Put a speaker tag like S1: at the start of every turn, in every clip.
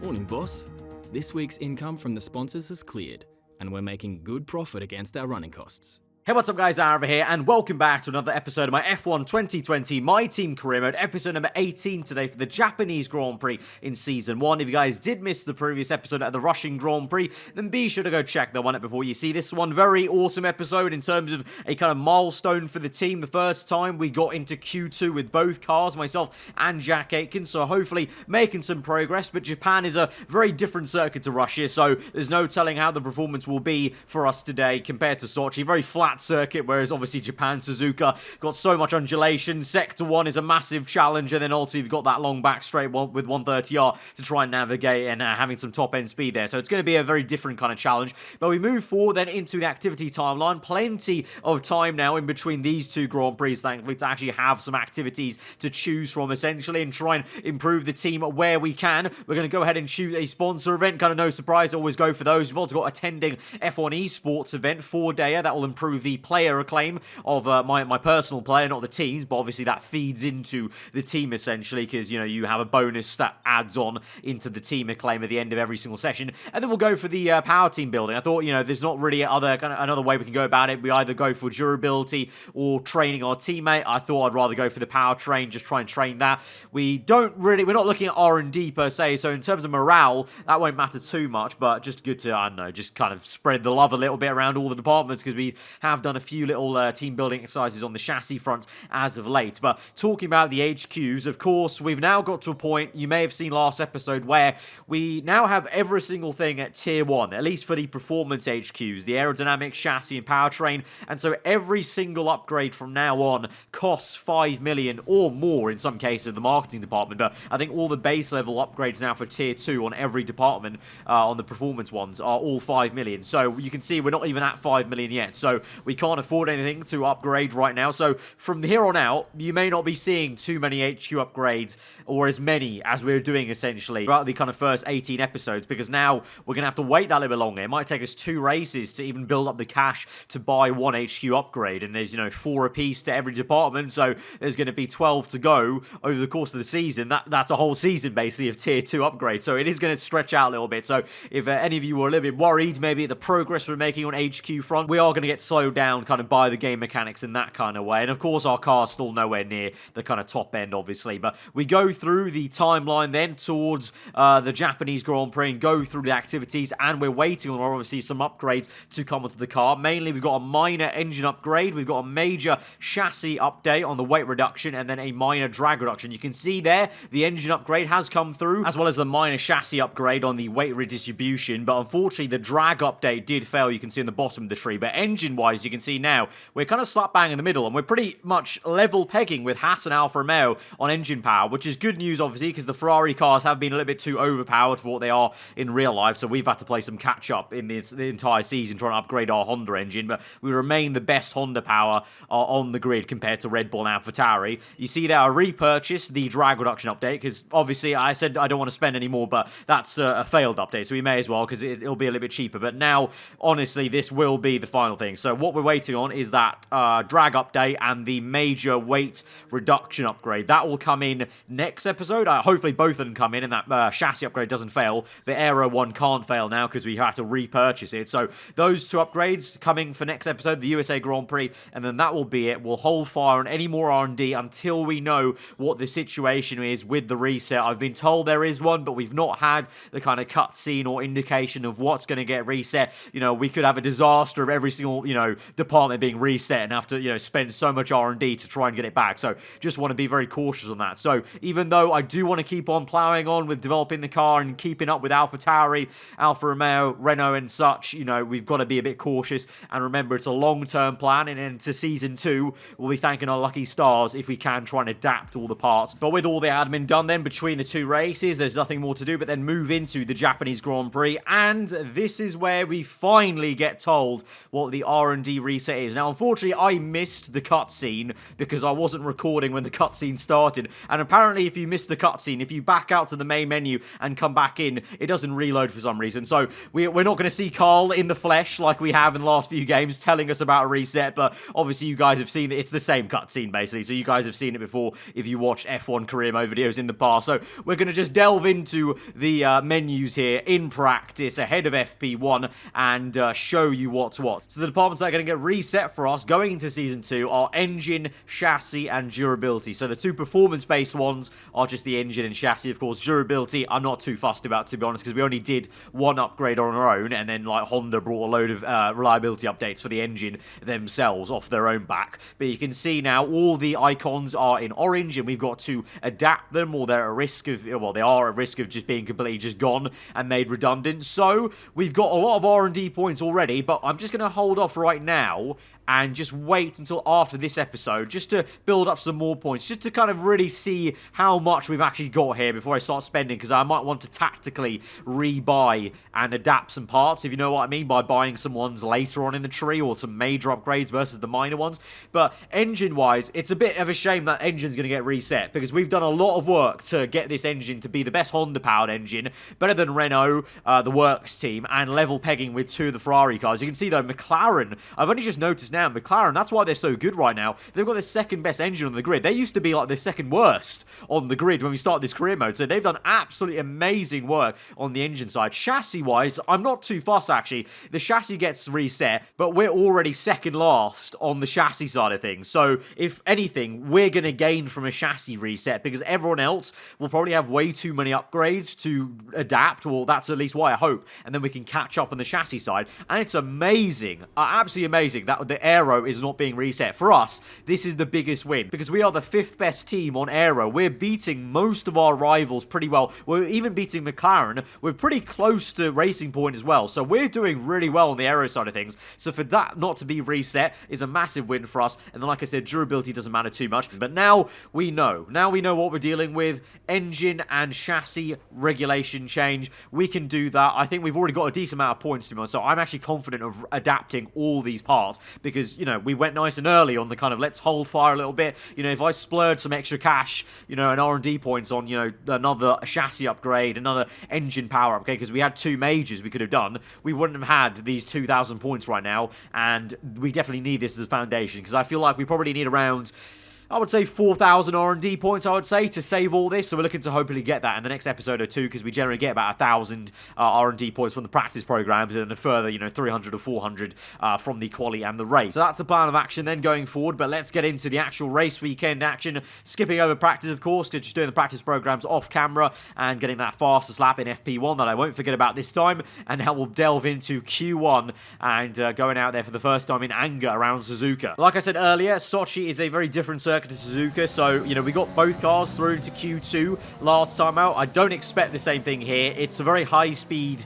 S1: Morning, boss. This week's income from the sponsors has cleared, and we're making good profit against our running costs.
S2: Hey, what's up guys, aarava here, and welcome back to another episode of my F1 2020 My Team Career Mode, episode number 18 today for the Japanese Grand Prix in Season 1. If you guys did miss the previous episode at the Russian Grand Prix, then be sure to go check that one out before you see this one. Very awesome episode in terms of a kind of milestone for the team. The first time we got into Q2 with both cars, myself and Jack Aitken, so hopefully making some progress, but Japan is a very different circuit to Russia, so there's no telling how the performance will be for us today compared to Sochi. Very flat circuit, whereas obviously Japan, Suzuka, got so much undulation. Sector 1 is a massive challenge, and then also you've got that long back straight with 130R to try and navigate and having some top-end speed there. So it's going to be a very different kind of challenge. But we move forward then into the activity timeline. Plenty of time now in between these two Grand Prix, thankfully, to actually have some activities to choose from, essentially, and try and improve the team where we can. We're going to go ahead and choose a sponsor event. Kind of no surprise, always go for those. We've also got attending F1 esports event, 4-dayer. That will improve the player acclaim of my personal player, not the team's, but obviously that feeds into the team essentially, because you have a bonus that adds on into the team acclaim at the end of every single session. And then we'll go for the power team building. I thought there's not really another way we can go about it. We either go for durability or training our teammate. I thought I'd rather go for the power train, just try and train that. We're not looking at R&D per se, so in terms of morale, that won't matter too much, but just good to, I don't know, just kind of spread the love a little bit around all the departments, because we have done a few little team building exercises on the chassis front as of late. But talking about the HQs, of course, we've now got to a point, you may have seen last episode, where we now have every single thing at tier 1, at least for the performance HQs, the aerodynamic, chassis, and powertrain. And so every single upgrade from now on costs 5 million or more in some cases of the marketing department. But I think all the base level upgrades now for tier 2 on every department on the performance ones are all 5 million. So you can see we're not even at 5 million yet. So we can't afford anything to upgrade right now. So from here on out, you may not be seeing too many HQ upgrades, or as many as we're doing essentially throughout the kind of first 18 episodes, because now we're going to have to wait that little bit longer. It might take us 2 races to even build up the cash to buy 1 HQ upgrade, and there's 4 apiece to every department, so there's going to be 12 to go over the course of the season. That's a whole season basically of tier 2 upgrades, so it is going to stretch out a little bit. So if any of you were a little bit worried maybe at the progress we're making on HQ front, we are going to get slowed down kind of by the game mechanics in that kind of way. And of course our car's still nowhere near the kind of top end obviously, but we go through the timeline then towards the Japanese Grand Prix and go through the activities, and we're waiting on obviously some upgrades to come onto the car. Mainly we've got a minor engine upgrade, we've got a major chassis update on the weight reduction, and then a minor drag reduction. You can see there the engine upgrade has come through, as well as the minor chassis upgrade on the weight redistribution, but unfortunately the drag update did fail, you can see in the bottom of the tree. But engine wise, you can see now we're kind of slap bang in the middle, and we're pretty much level pegging with Haas and Alfa Romeo on engine power, which is good news obviously, because the Ferrari cars have been a little bit too overpowered for what they are in real life, so we've had to play some catch up in the entire season trying to upgrade our Honda engine. But we remain the best Honda power on the grid compared to Red Bull and AlphaTauri. You see there I repurchased the drag reduction update, because obviously I said I don't want to spend any more, but that's a failed update, so we may as well, because it'll be a little bit cheaper. But now honestly this will be the final thing. So what we're waiting on is that drag update and the major weight reduction upgrade. That will come in next episode. Hopefully both of them come in, and that chassis upgrade doesn't fail. The Aero one can't fail now because we had to repurchase it. So those 2 upgrades coming for next episode, the USA Grand Prix, and then that will be it. We'll hold fire on any more R&D until we know what the situation is with the reset. I've been told there is one, but we've not had the kind of cutscene or indication of what's going to get reset. We could have a disaster of every single, department being reset and have to, spend so much R&D to try and get it back. So just want to be very cautious on that. So even though I do want to keep on plowing on with developing the car and keeping up with AlphaTauri, Alfa Romeo, Renault and such, we've got to be a bit cautious. And remember, it's a long-term plan, and into Season 2, we'll be thanking our lucky stars if we can try and adapt all the parts. But with all the admin done then between the 2 races, there's nothing more to do but then move into the Japanese Grand Prix. And this is where we finally get told what the R&D R&D reset is. Now, unfortunately, I missed the cutscene because I wasn't recording when the cutscene started. And apparently, if you miss the cutscene, if you back out to the main menu and come back in, it doesn't reload for some reason. So we're not going to see Carl in the flesh like we have in the last few games telling us about a reset. But obviously, you guys have seen it. It's the same cutscene, basically. So you guys have seen it before if you watched F1 career mode videos in the past. So we're going to just delve into the menus here in practice ahead of FP1 and show you what's what. So the departments that are going to get reset for us going into Season 2 are engine, chassis, and durability. So the two performance-based ones are just the engine and chassis. Of course, durability, I'm not too fussed about, to be honest, because we only did one upgrade on our own, and then, like, Honda brought a load of reliability updates for the engine themselves off their own back. But you can see now all the icons are in orange, and we've got to adapt them, or they're at risk of, well, they are at risk of just being completely just gone and made redundant. So we've got a lot of R&D points already, but I'm just going to hold off right now and just wait until after this episode just to build up some more points, just to kind of really see how much we've actually got here before I start spending, because I might want to tactically rebuy and adapt some parts, if you know what I mean, by buying some ones later on in the tree or some major upgrades versus the minor ones. But engine-wise, it's a bit of a shame that engine's going to get reset, because we've done a lot of work to get this engine to be the best Honda-powered engine, better than Renault, the Works team, and level pegging with two of the Ferrari cars. You can see, though, McLaren, I've only just noticed now, McLaren, that's why they're so good right now. They've got the second best engine on the grid. They used to be like the second worst on the grid when we started this career mode, so they've done absolutely amazing work on the engine side. Chassis-wise, I'm not too fussed, actually. The chassis gets reset, but we're already second last on the chassis side of things, so if anything, we're going to gain from a chassis reset, because everyone else will probably have way too many upgrades to adapt, or that's at least what I hope, and then we can catch up on the chassis side. And it's amazing, absolutely amazing, that the aero is not being reset. For us, this is the biggest win, because we are the 5th best team on aero. We're beating most of our rivals pretty well. We're even beating McLaren. We're pretty close to Racing Point as well, so we're doing really well on the aero side of things. So for that not to be reset is a massive win for us. And then, like I said, durability doesn't matter too much, but now we know what we're dealing with. Engine and chassis regulation change, we can do that. I think we've already got a decent amount of points, to be honest, so I'm actually confident of adapting all these parts, because, you know, we went nice and early on the kind of let's hold fire a little bit. You know, if I splurged some extra cash, you know, and R&D points on, you know, another chassis upgrade, another engine power upgrade, because we had two majors we could have done, we wouldn't have had these 2,000 points right now, and we definitely need this as a foundation, because I feel like we probably need around, I would say 4,000 R&D points, I would say, to save all this. So we're looking to hopefully get that in the next episode or two, because we generally get about 1,000 R&D points from the practice programs, and a further, you know, 300 or 400 from the quali and the race. So that's the plan of action then going forward. But let's get into the actual race weekend action. Skipping over practice, of course, to just doing the practice programs off camera and getting that fastest lap in FP1 that I won't forget about this time. And now we'll delve into Q1 and going out there for the first time in anger around Suzuka. Like I said earlier, Sochi is a very different circuit to Suzuka, so, you know, we got both cars through into Q2 last time out. I don't expect the same thing here. It's a very high-speed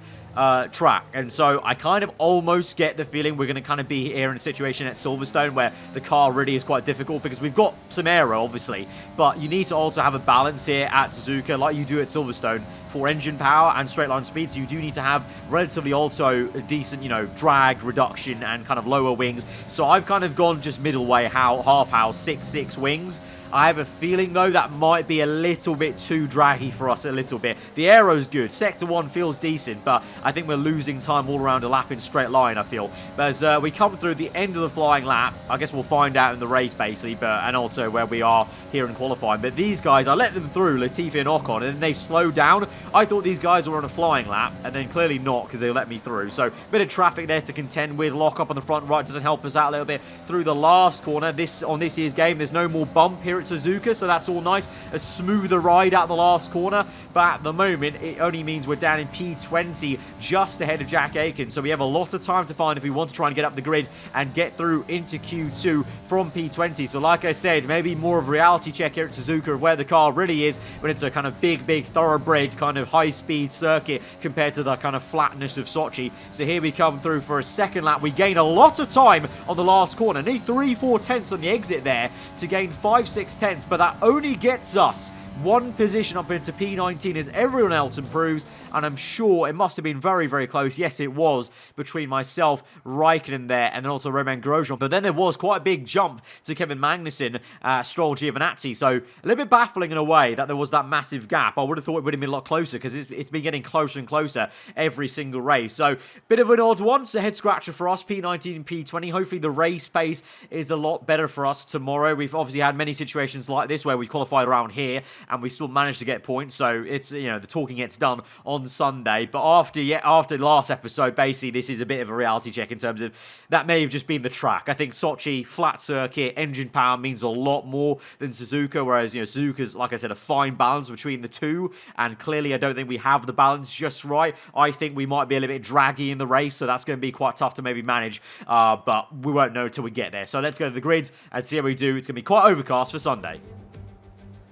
S2: track, and so I kind of almost get the feeling we're going to kind of be here in a situation at Silverstone where the car really is quite difficult, because we've got some aero, obviously, but you need to also have a balance here at Suzuka like you do at Silverstone for engine power and straight line speed. So you do need to have relatively also a decent, you know, drag reduction and kind of lower wings. So I've kind of gone just middle way, half house, 6 wings. I have a feeling, though, that might be a little bit too draggy for us a little bit. The aero's good. Sector 1 feels decent, but I think we're losing time all around a lap in straight line, I feel. But as we come through the end of the flying lap, I guess we'll find out in the race, basically, and also where we are here in qualifying. But these guys, I let them through, Latifi and Ocon, and then they slowed down. I thought these guys were on a flying lap, and then clearly not, because they let me through. So, bit of traffic there to contend with. Lock up on the front right doesn't help us out a little bit through the last corner. On this year's game, there's no more bump here at Suzuka, so that's all nice. A smoother ride out the last corner, but at the moment, it only means we're down in P20, just ahead of Jack Aiken, so we have a lot of time to find if we want to try and get up the grid and get through into Q2 from P20. So like I said, maybe more of a reality check here at Suzuka of where the car really is when it's a kind of big thoroughbred kind of high-speed circuit compared to the kind of flatness of Sochi. So here we come through for a second lap. We gain a lot of time on the last corner. Need 3-4 tenths on the exit there to gain 5-6 tenths, but that only gets us one position up into P19 as everyone else improves, and I'm sure it must have been very, very close. Yes, it was between myself, Raikkonen there, and then also Romain Grosjean. But then there was quite a big jump to Kevin Magnussen, Stroll, Giovinazzi. So a little bit baffling in a way that there was that massive gap. I would have thought it would have been a lot closer because it's been getting closer and closer every single race. So bit of an odd one. So head scratcher for us, P19 and P20. Hopefully the race pace is a lot better for us tomorrow. We've obviously had many situations like this where we qualified around here and we still managed to get points. So it's, you know, the talking gets done on Sunday. But after last episode, basically this is a bit of a reality check in terms of that may have just been the track. I think Sochi, flat circuit, engine power means a lot more than Suzuka, whereas, you know, Suzuka's, like I said, a fine balance between the two, and clearly I don't think we have the balance just right. I think we might be a little bit draggy in the race, so that's going to be quite tough to maybe manage, but we won't know until we get there. So let's go to the grids and see how we do. It's going to be quite overcast for Sunday.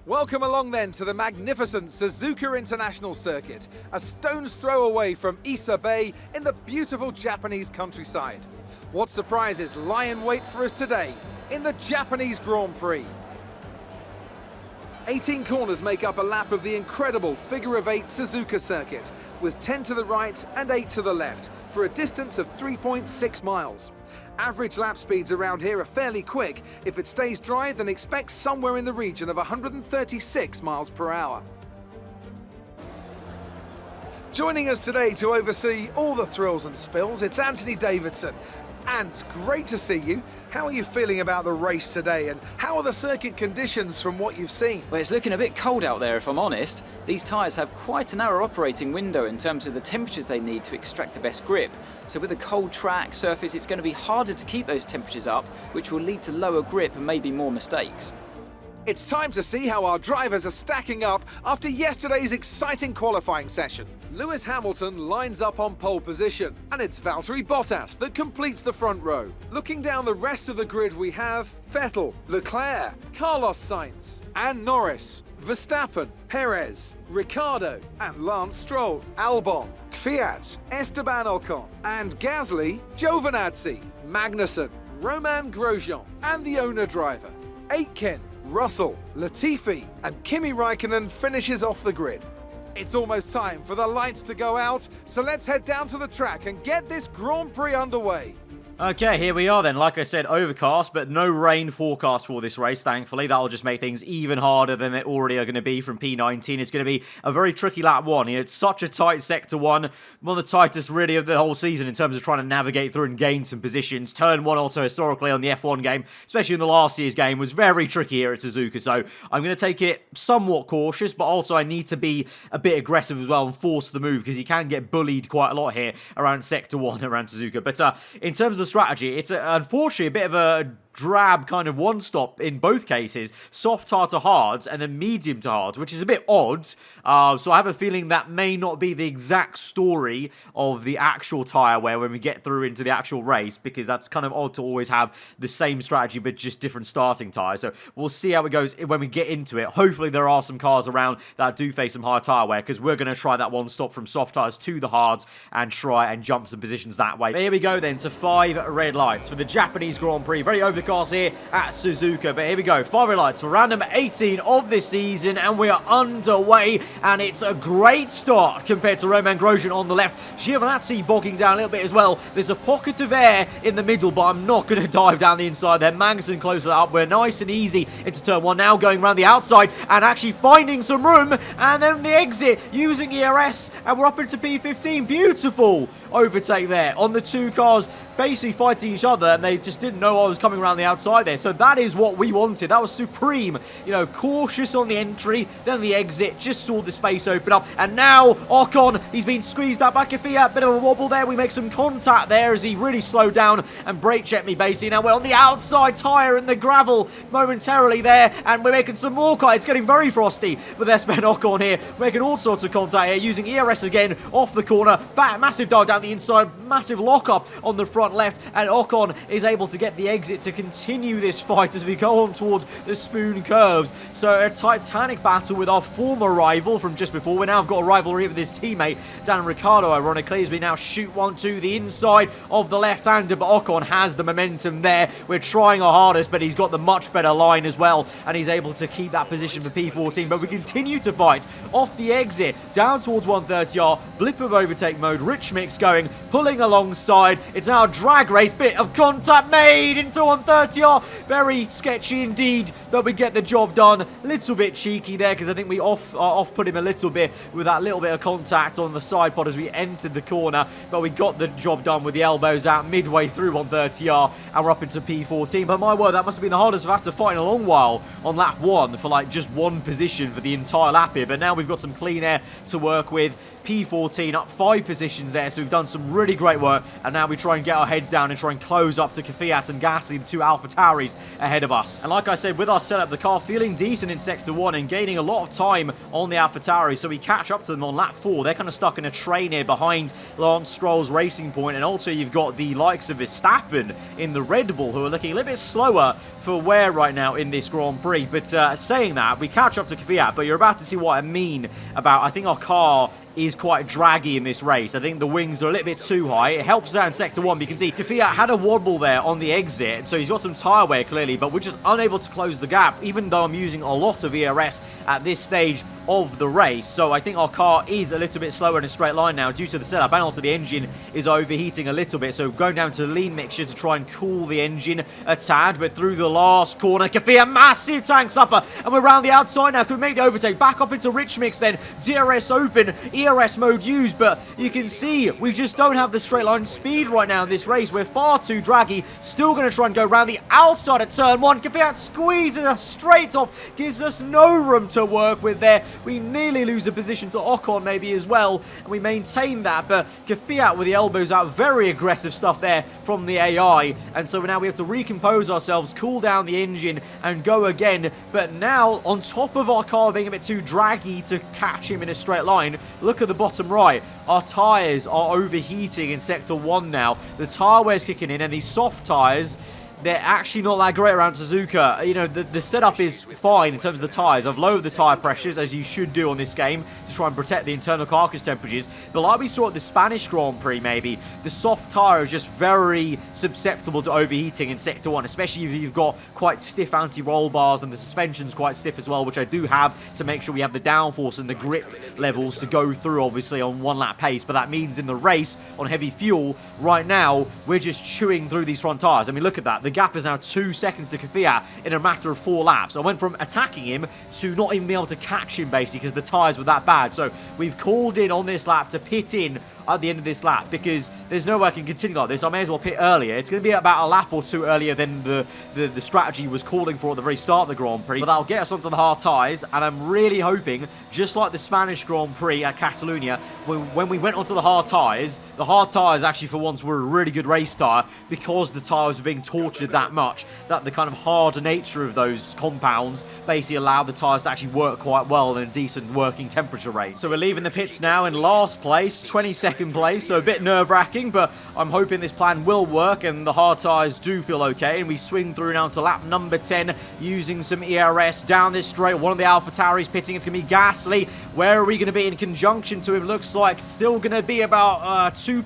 S3: Welcome along then to the magnificent Suzuka International Circuit, a stone's throw away from Issa Bay in the beautiful Japanese countryside. What surprises lie in wait for us today in the Japanese Grand Prix? 18 corners make up a lap of the incredible figure-of-8 Suzuka circuit, with 10 to the right and 8 to the left, for a distance of 3.6 miles. Average lap speeds around here are fairly quick. If it stays dry, then expect somewhere in the region of 136 miles per hour. Joining us today to oversee all the thrills and spills, it's Anthony Davidson. And great to see you. How are you feeling about the race today, and how are the circuit conditions from what you've seen?
S4: Well, it's looking a bit cold out there, if I'm honest. These tyres have quite a narrow operating window in terms of the temperatures they need to extract the best grip. So with a cold track surface, it's going to be harder to keep those temperatures up, which will lead to lower grip and maybe more mistakes.
S3: It's time to see how our drivers are stacking up after yesterday's exciting qualifying session. Lewis Hamilton lines up on pole position, and it's Valtteri Bottas that completes the front row. Looking down the rest of the grid, we have Vettel, Leclerc, Carlos Sainz, and Norris, Verstappen, Perez, Ricciardo, and Lance Stroll, Albon, Kvyat, Esteban Ocon, and Gasly, Giovinazzi, Magnussen, Romain Grosjean, and the owner driver, Aitken, Russell, Latifi, and Kimi Raikkonen finishes off the grid. It's almost time for the lights to go out, so let's head down to the track and get this Grand Prix underway.
S2: Okay, here we are then. Like I said, overcast, but no rain forecast for this race, thankfully. That'll just make things even harder than they already are going to be from P19. It's going to be a very tricky lap one. It's such a tight sector one of the tightest really of the whole season in terms of trying to navigate through and gain some positions. Turn one also historically on the F1 game, especially in the last year's game, was very tricky here at Suzuka. So I'm going to take it somewhat cautious, but also I need to be a bit aggressive as well and force the move, because you can get bullied quite a lot here around sector one around Suzuka. But in terms of strategy, it's unfortunately a bit of a drab kind of one-stop in both cases. Soft hard to hards and then medium to hards, which is a bit odd. So I have a feeling that may not be the exact story of the actual tyre wear when we get through into the actual race, because that's kind of odd to always have the same strategy but just different starting tyres. So we'll see how it goes when we get into it. Hopefully there are some cars around that do face some hard tyre wear, because we're going to try that one stop from soft tyres to the hards and try and jump some positions that way. But here we go then to 5 red lights for the Japanese Grand Prix. Very overcast here at Suzuka, but here we go. 5 red lights for round number 18 of this season, and we are underway, and it's a great start compared to Romain Grosjean on the left. Giovinazzi bogging down a little bit as well. There's a pocket of air in the middle, but I'm not going to dive down the inside there. Magnussen closes that up. We're nice and easy into turn one, now going around the outside and actually finding some room, and then the exit using ERS, and we're up into P15. Beautiful overtake there on the two cars basically fighting each other, and they just didn't know I was coming around the outside there. So that is what we wanted. That was supreme. You know, cautious on the entry, then the exit, just saw the space open up, and now Ocon, he's been squeezed out back of Fiat. Bit of a wobble there. We make some contact there as he really slowed down and brake checked me basically. Now we're on the outside tyre in the gravel momentarily there, and we're making some more contact. It's getting very frosty with Esteban Ocon here, making all sorts of contact here, using ERS again off the corner. Back, massive dive down the inside, massive lock up on the front left. left, and Ocon is able to get the exit to continue this fight as we go on towards the Spoon Curves. So a titanic battle with our former rival from just before. We now have got a rivalry with his teammate, Dan Ricciardo, ironically, as we now shoot one to the inside of the left-hander, but Ocon has the momentum there. We're trying our hardest, but he's got the much better line as well, and he's able to keep that position for P14, but we continue to fight off the exit, down towards 130R, blip of overtake mode, Rich Mix going, pulling alongside. It's now a drag race, bit of contact made into 130R, very sketchy indeed, but we get the job done. Little bit cheeky there, because I think we off-put him a little bit with that little bit of contact on the side pod as we entered the corner, but we got the job done with the elbows out midway through 130R, and we're up into P14. But my word, that must have been the hardest we've had to fight in a long while on lap 1 for like just one position for the entire lap here, but now we've got some clean air to work with. P14 up 5 positions there, so we've done some really great work, and now we try and get our heads down and try and close up to Kvyat and Gasly, the 2 AlphaTauris ahead of us. And like I said, with our setup, the car feeling decent in Sector 1 and gaining a lot of time on the AlphaTauris, so we catch up to them on lap 4. They're kind of stuck in a train here behind Lance Stroll's Racing Point, and also you've got the likes of Verstappen in the Red Bull, who are looking a little bit slower for wear right now in this Grand Prix. But saying that, we catch up to Kvyat, but you're about to see what I mean about, I think our car is quite draggy in this race. I think the wings are a little bit too high. It helps out in Sector 1, but you can see Kvyat had a wobble there on the exit, so he's got some tyre wear clearly, but we're just unable to close the gap, even though I'm using a lot of ERS at this stage of the race. So I think our car is a little bit slower in a straight line now due to the setup, and also the engine is overheating a little bit, so going down to the lean mixture to try and cool the engine a tad. But through the last corner, Kvyat, massive tank supper, and we're around the outside now. Can we make the overtake? Back up into Rich Mix then, DRS open, ERS mode used, but you can see we just don't have the straight line speed right now in this race. We're far too draggy. Still going to try and go around the outside of turn 1. Kvyat squeezes us straight off, gives us no room to work with there. We nearly lose a position to Ocon maybe as well, and we maintain that, but Kvyat with the elbows out, very aggressive stuff there from the AI, and so now we have to recompose ourselves, cool down the engine, and go again. But now, on top of our car being a bit too draggy to catch him in a straight line, look at the bottom right. Our tyres are overheating in Sector 1 now. The tyre wear's kicking in, and these soft tyres, they're actually not that great around Suzuka. You know, the setup is fine in terms of the tyres. I've lowered the tyre pressures, as you should do on this game, to try and protect the internal carcass temperatures. But like we saw at the Spanish Grand Prix, maybe, the soft tyre is just very susceptible to overheating in Sector 1, especially if you've got quite stiff anti-roll bars and the suspension's quite stiff as well, which I do have to make sure we have the downforce and the grip levels to go through, obviously, on 1 lap pace. But that means in the race, on heavy fuel, right now, we're just chewing through these front tyres. I mean, look at that. The gap is now 2 seconds to Kvyat in a matter of 4 laps. I went from attacking him to not even being able to catch him, basically, because the tyres were that bad. So we've called in on this lap to pit in at the end of this lap, because there's no way I can continue like this. I may as well pit earlier. It's going to be about a lap or 2 earlier than the strategy was calling for at the very start of the Grand Prix, but that'll get us onto the hard tyres, and I'm really hoping, just like the Spanish Grand Prix at Catalonia, when we went onto the hard tyres actually for once were a really good race tyre, because the tyres were being tortured that much, that the kind of hard nature of those compounds basically allowed the tyres to actually work quite well in a decent working temperature rate. So we're leaving the pits now in last place, 22nd place, so a bit nerve-wracking, but I'm hoping this plan will work and the hard tyres do feel okay, and we swing through now to lap number 10 using some ERS down this straight. One of the AlphaTauris pitting. It's going to be Gasly. Where are we going to be in conjunction to him? Looks like still going to be about 2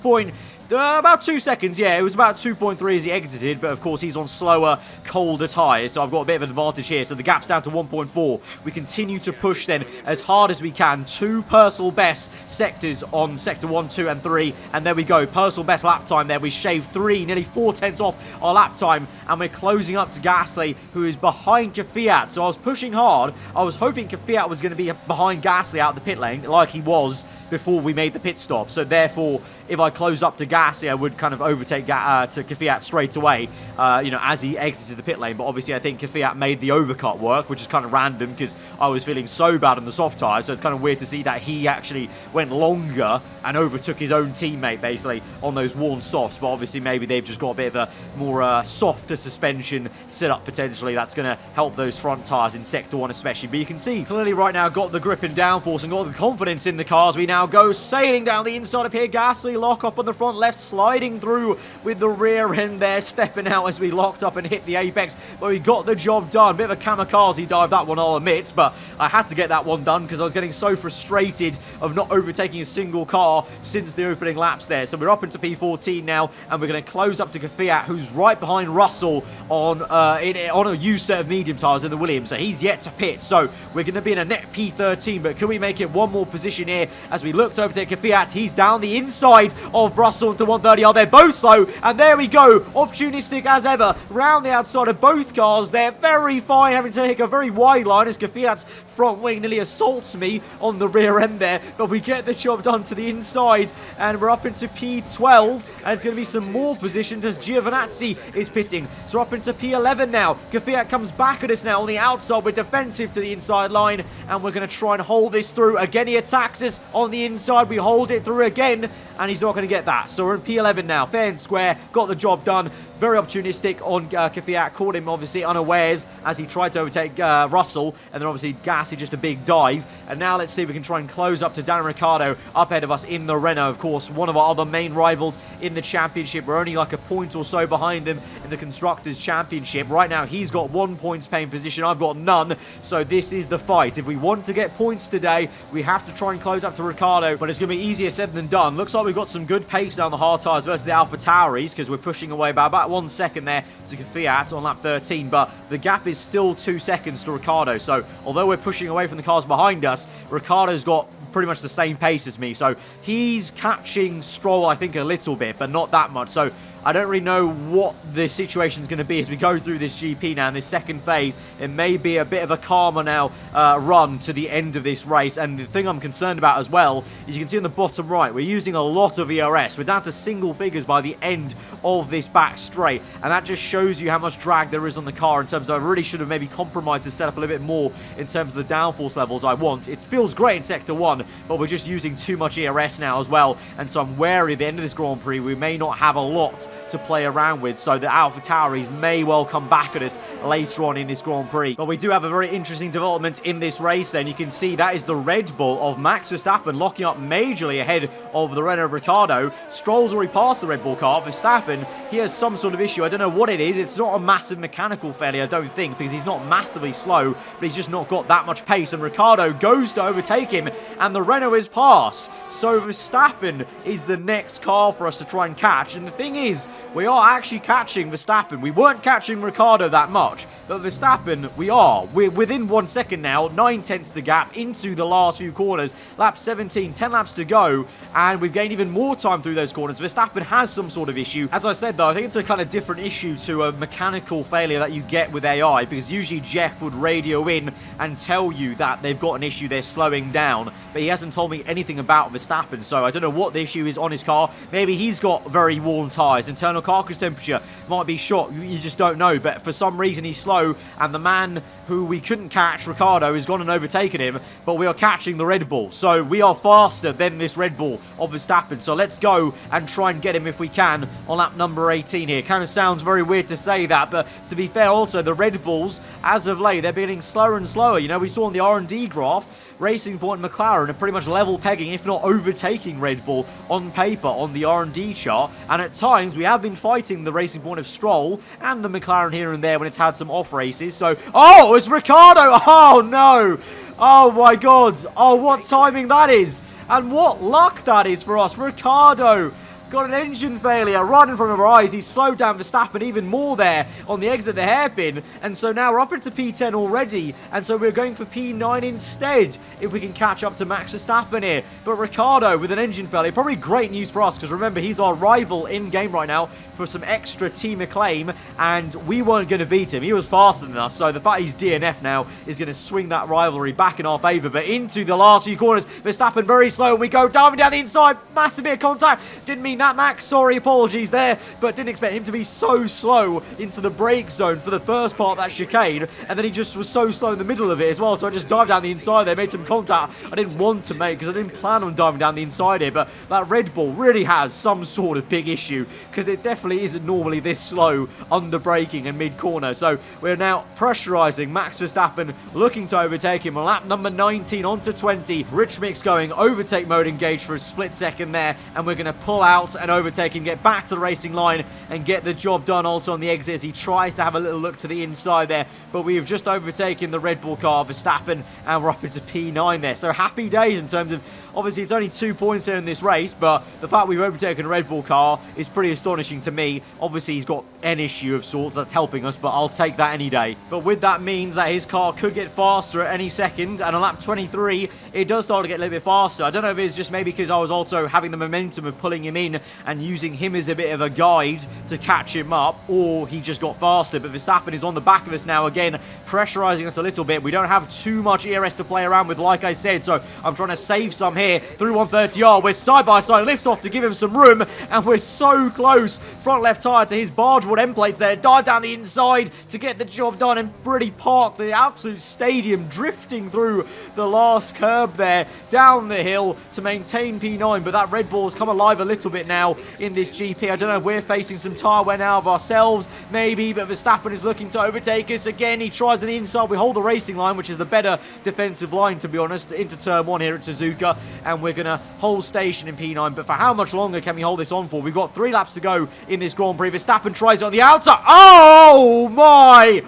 S2: seconds, yeah, it was about 2.3 as he exited, but of course he's on slower, colder tyres, so I've got a bit of an advantage here, so the gap's down to 1.4. We continue to push then as hard as we can. 2 personal best sectors on Sector 1, 2 and 3, and there we go, personal best lap time there. We shaved 3, nearly 4 tenths off our lap time, and we're closing up to Gasly, who is behind Kvyat. So I was pushing hard. I was hoping Kvyat was going to be behind Gasly out the pit lane, like he was before we made the pit stop, so therefore if I closed up to Gasly, I would kind of overtake to Kvyat straight away, as he exited the pit lane. But obviously I think Kvyat made the overcut work, which is kind of random because I was feeling so bad on the soft tyres, so it's kind of weird to see that he actually went longer and overtook his own teammate basically on those worn softs. But obviously maybe they've just got a bit of a more softer suspension setup potentially that's going to help those front tyres in Sector 1 especially. But you can see clearly right now got the grip and downforce and got the confidence in the cars. We now now goes sailing down the inside of here. Gasly lock up on the front left, sliding through with the rear end there, stepping out as we locked up and hit the apex. But we got the job done. Bit of a kamikaze dive, that one, I'll admit, but I had to get that one done because I was getting so frustrated of not overtaking a single car since the opening laps there. So we're up into P14 now, and we're going to close up to Kvyat, who's right behind Russell on a used set of medium tyres in the Williams. So he's yet to pit. So we're going to be in a net P13, but can we make it one more position here as we look to overtake Kvyat? He's down the inside of Russell into 130. They're both slow, and there we go. Opportunistic as ever. Round the outside of both cars. They're very fine, having to take a very wide line as Kvyat's front wing nearly assaults me on the rear end there, but we get the job done to the inside, and we're up into P12, and it's going to be some more positions as Giovinazzi is pitting. So we're up into P11 now. Kvyat comes back at us now on the outside. We're defensive to the inside line, and we're going to try and hold this through. Again, he attacks us on the inside. We hold it through again, and he's not going to get that. So we're in P11 now. Fair and square. Got the job done. Very opportunistic on Kvyat. Caught him obviously unawares as he tried to overtake Russell, and then obviously Gasly just a big dive. And now let's see if we can try and close up to Daniel Ricciardo up ahead of us in the Renault, of course, one of our other main rivals in the championship. We're only like a point or so behind him in the Constructors' Championship. Right now, he's got 1 points paying position. I've got none. So this is the fight. If we want to get points today, we have to try and close up to Ricciardo, but it's going to be easier said than done. Looks like we've got some good pace down the hard tyres versus the AlphaTauris, because we're pushing away by about 1 second there to Kvyat on lap 13, but the gap is still 2 seconds to Ricciardo. So although we're pushing away from the cars behind us, Ricciardo's got pretty much the same pace as me. So he's catching Stroll, I think, a little bit, but not that much. So I don't really know what the situation is going to be as we go through this GP now in this second phase. It may be a bit of a calmer now run to the end of this race. And the thing I'm concerned about as well is you can see on the bottom right, we're using a lot of ERS. We're down to single figures by the end of this back straight. And that just shows you how much drag there is on the car in terms of I really should have maybe compromised the setup a little bit more in terms of the downforce levels I want. It feels great in Sector 1, but we're just using too much ERS now as well. And so I'm wary at the end of this Grand Prix, we may not have a lot to play around with, so the AlphaTauris may well come back at us later on in this Grand Prix. But we do have a very interesting development in this race then. You can see that is the Red Bull of Max Verstappen locking up majorly ahead of the Renault of Ricciardo. Stroll's already passed the Red Bull car. Verstappen, he has some sort of issue. I don't know what it is. It's not a massive mechanical failure, I don't think, because he's not massively slow, but he's just not got that much pace, and Ricciardo goes to overtake him, and the Renault is passed. So Verstappen is the next car for us to try and catch, and the thing is, we are actually catching Verstappen. We weren't catching Ricciardo that much, but Verstappen, we are. We're within 1 second now, 9/10 the gap into the last few corners. Lap 17, 10 laps to go, and we've gained even more time through those corners. Verstappen has some sort of issue. As I said, though, I think it's a kind of different issue to a mechanical failure that you get with AI, because usually Jeff would radio in and tell you that they've got an issue, they're slowing down, but he hasn't told me anything about Verstappen, so I don't know what the issue is on his car. Maybe he's got very worn tyres, internal carcass temperature might be shot, you just don't know, but for some reason he's slow, and the man who we couldn't catch, Ricciardo, has gone and overtaken him, but we are catching the Red Bull, so we are faster than this Red Bull of Verstappen. So let's go and try and get him if we can on lap number 18 here. Kind of sounds very weird to say that, but to be fair also, the Red Bulls, as of late, they're getting slower and slower. You know, we saw on the R&D graph, Racing Point and McLaren are pretty much level pegging, if not overtaking Red Bull on paper on the R&D chart, and at times we have been fighting the Racing Point of Stroll and the McLaren here and there when it's had some off races. So, oh, it's Ricciardo! Oh no! Oh my god! Oh, what timing that is! And what luck that is for us! Ricciardo got an engine failure right in front of our eyes. He's slowed down Verstappen even more there on the exit of the hairpin. And so now we're up into P10 already. And so we're going for P9 instead if we can catch up to Max Verstappen here. But Ricciardo with an engine failure, probably great news for us, because remember, he's our rival in game right now for some extra team acclaim, and we weren't going to beat him. He was faster than us, so the fact he's DNF now is going to swing that rivalry back in our favour. But into the last few corners, Verstappen very slow, and we go diving down the inside, massive bit of contact. Didn't mean that, Max. Sorry, apologies there, but didn't expect him to be so slow into the brake zone for the first part of that chicane, and then he just was so slow in the middle of it as well, so I just dived down the inside there, made some contact I didn't want to make because I didn't plan on diving down the inside here, but that Red Bull really has some sort of big issue because it definitely isn't normally this slow under braking and mid-corner. So we're now pressurizing Max Verstappen, looking to overtake him on lap number 19 onto 20. Rich Mix going overtake mode engaged for a split second there, and we're going to pull out and overtake him, get back to the racing line and get the job done also on the exit as he tries to have a little look to the inside there. But we've just overtaken the Red Bull car, Verstappen, and we're up into P9 there. So happy days in terms of, obviously it's only 2 points here in this race, but the fact we've overtaken a Red Bull car is pretty astonishing to me. Obviously he's got an issue of sorts that's helping us, but I'll take that any day. But with that means that his car could get faster at any second, and on lap 23 it does start to get a little bit faster. I don't know if it's just maybe because I was also having the momentum of pulling him in and using him as a bit of a guide to catch him up, or he just got faster. But Verstappen is on the back of us now again, pressurizing us a little bit. We don't have too much ERS to play around with, like I said, so I'm trying to save some here through 130R. We're side by side, lift off to give him some room, and we're so close. Front left tyre to his bargeboard end plates there, dive down the inside to get the job done and pretty park the absolute stadium, drifting through the last curb there, down the hill to maintain P9. But that Red Bull's come alive a little bit now in this GP. I don't know if we're facing some tyre wear now of ourselves, maybe, but Verstappen is looking to overtake us again. He tries on the inside. We hold the racing line, which is the better defensive line, to be honest, into turn 1 here at Suzuka, and we're going to hold station in P9. But for how much longer can we hold this on for? We've got 3 laps to go in this Grand Prix. Verstappen tries it on the outside. Oh my!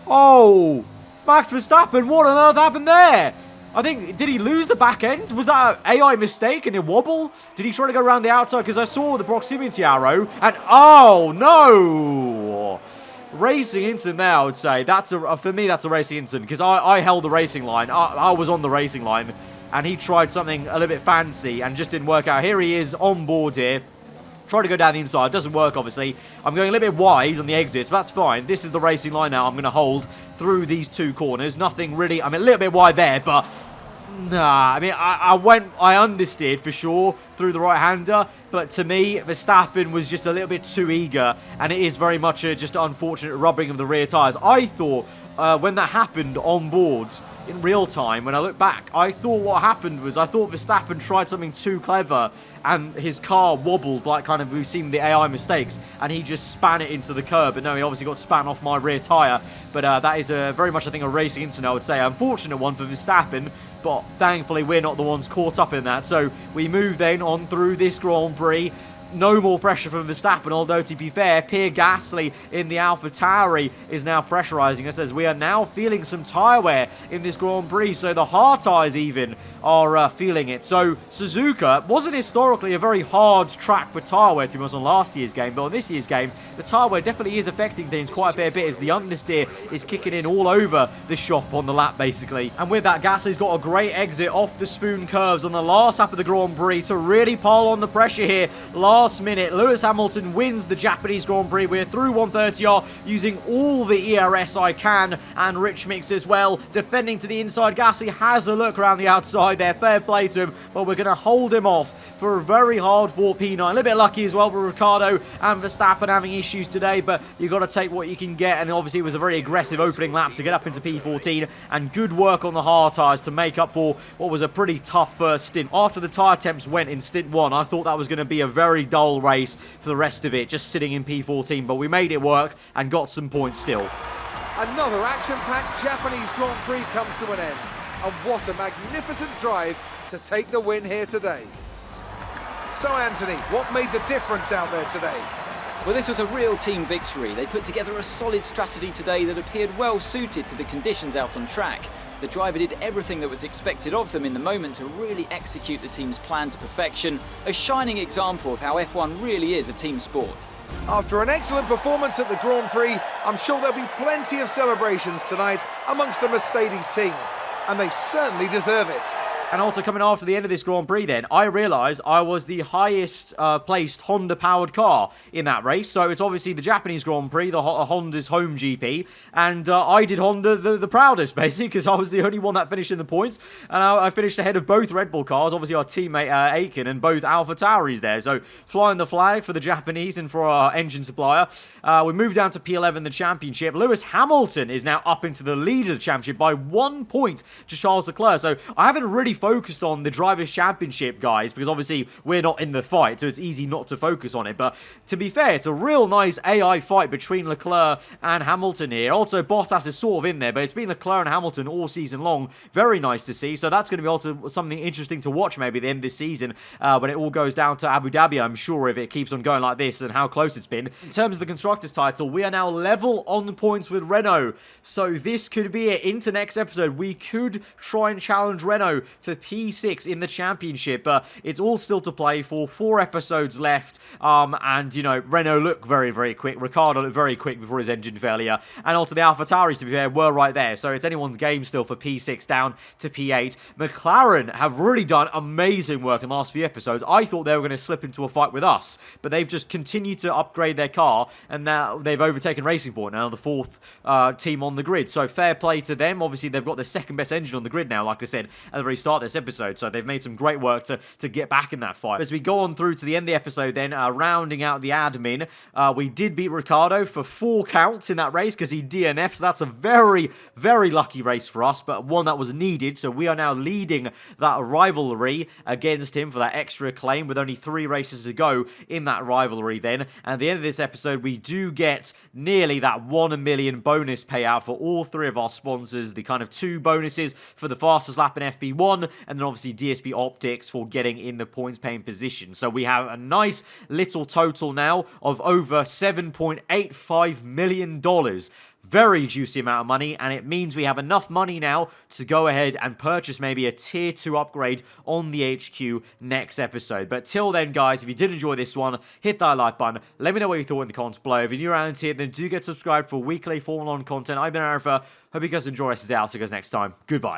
S2: Oh, Max Verstappen, what on earth happened there? I think, did he lose the back end? Was that an AI mistake and a wobble? Did he try to go around the outside? Because I saw the proximity arrow, and oh no! Racing incident there, I would say. That's for me, that's a racing incident, because I held the racing line. I was on the racing line, and he tried something a little bit fancy and just didn't work out. Here he is on board here. Try to go down the inside. It doesn't work, obviously. I'm going a little bit wide on the exits, but that's fine. This is the racing line now. I'm going to hold through these 2 corners. Nothing really... I'm a little bit wide there, but... Nah, I mean, I understeered for sure through the right-hander, but to me, Verstappen was just a little bit too eager, and it is very much just an unfortunate rubbing of the rear tyres. I thought when that happened on board in real time, when I look back, I thought what happened was I thought Verstappen tried something too clever and his car wobbled like kind of we've seen the AI mistakes, and he just span it into the curb. But no, he obviously got span off my rear tyre. But that is very much, I think, a racing incident, I would say. Unfortunate one for Verstappen, but thankfully we're not the ones caught up in that. So we move then on through this Grand Prix. No more pressure from Verstappen, although to be fair, Pierre Gasly in the AlphaTauri is now pressurising us as we are now feeling some tyre wear in this Grand Prix, so the hard tyres even are feeling it. So Suzuka wasn't historically a very hard track for tyre wear, to be honest, on last year's game, but on this year's game, the tyre wear definitely is affecting things quite a fair bit as the understeer is kicking in all over the shop on the lap, basically. And with that, Gasly's got a great exit off the spoon curves on the last lap of the Grand Prix to really pile on the pressure here. Last minute, Lewis Hamilton wins the Japanese Grand Prix. We're through 130R using all the ERS I can, and Rich Mix as well, defending to the inside. Gasly has a look around the outside there, fair play to him, but we're going to hold him off for a very hard fought P9. A little bit lucky as well for Ricciardo and Verstappen having issues today, but you've got to take what you can get, and obviously it was a very aggressive opening lap to get up into P14, and good work on the hard tyres to make up for what was a pretty tough first stint. After the tyre temps went in stint 1, I thought that was going to be a very dull race for the rest of it, just sitting in P14, but we made it work and got some points still.
S3: Another action-packed Japanese Grand Prix comes to an end, and what a magnificent drive to take the win here today. So Anthony, what made the difference out there today?
S4: Well, this was a real team victory. They put together a solid strategy today that appeared well suited to the conditions out on track. The driver did everything that was expected of them in the moment to really execute the team's plan to perfection, a shining example of how F1 really is a team sport.
S3: After an excellent performance at the Grand Prix, I'm sure there'll be plenty of celebrations tonight amongst the Mercedes team, and they certainly deserve it.
S2: And also coming after the end of this Grand Prix then, I realised I was the highest placed Honda-powered car in that race. So it's obviously the Japanese Grand Prix, the Honda's home GP. And I did Honda the proudest, basically, because I was the only one that finished in the points. And I finished ahead of both Red Bull cars, obviously our teammate Aiken, and both AlphaTauris there. So flying the flag for the Japanese and for our engine supplier. We moved down to P11, the championship. Lewis Hamilton is now up into the lead of the championship by 1 point to Charles Leclerc. So I haven't really focused on the Drivers' Championship, guys, because obviously we're not in the fight, so it's easy not to focus on it. But to be fair, it's a real nice AI fight between Leclerc and Hamilton here. Also, Bottas is sort of in there, but it's been Leclerc and Hamilton all season long. Very nice to see. So that's going to be also something interesting to watch maybe at the end of this season when it all goes down to Abu Dhabi, I'm sure, if it keeps on going like this and how close it's been. In terms of the Constructors' title, we are now level on points with Renault. So this could be it. Into next episode, we could try and challenge Renault for P6 in the championship. It's all still to play for. 4 episodes left. And, you know, Renault looked very, very quick. Ricciardo looked very quick before his engine failure. And also the AlphaTauris, to be fair, were right there. So it's anyone's game still for P6 down to P8. McLaren have really done amazing work in the last few episodes. I thought they were going to slip into a fight with us, but they've just continued to upgrade their car, and now they've overtaken Racing Point, now the 4th team on the grid. So fair play to them. Obviously, they've got the 2nd best engine on the grid now, like I said at the very start of this episode. So they've made some great work to get back in that fight. As we go on through to the end of the episode then, rounding out the admin, we did beat Ricciardo for 4 counts in that race because he DNF'd. So that's a very, very lucky race for us, but one that was needed. So we are now leading that rivalry against him for that extra claim with only 3 races to go in that rivalry then. And at the end of this episode, we do get nearly that 1 million bonus payout for all 3 of our sponsors. The kind of 2 bonuses for the fastest lap in FP1, and then obviously DSP Optics for getting in the points paying position. So we have a nice little total now of over $7.85 million. Very juicy amount of money, and it means we have enough money now to go ahead and purchase maybe a tier 2 upgrade on the HQ next episode. But till then, guys, if you did enjoy this one, hit that like button. Let me know what you thought in the comments below. If you're new around here, then do get subscribed for weekly Formula 1 content. I've been aarava. Hope you guys enjoy the rest of the day. I'll see you guys next time. Goodbye.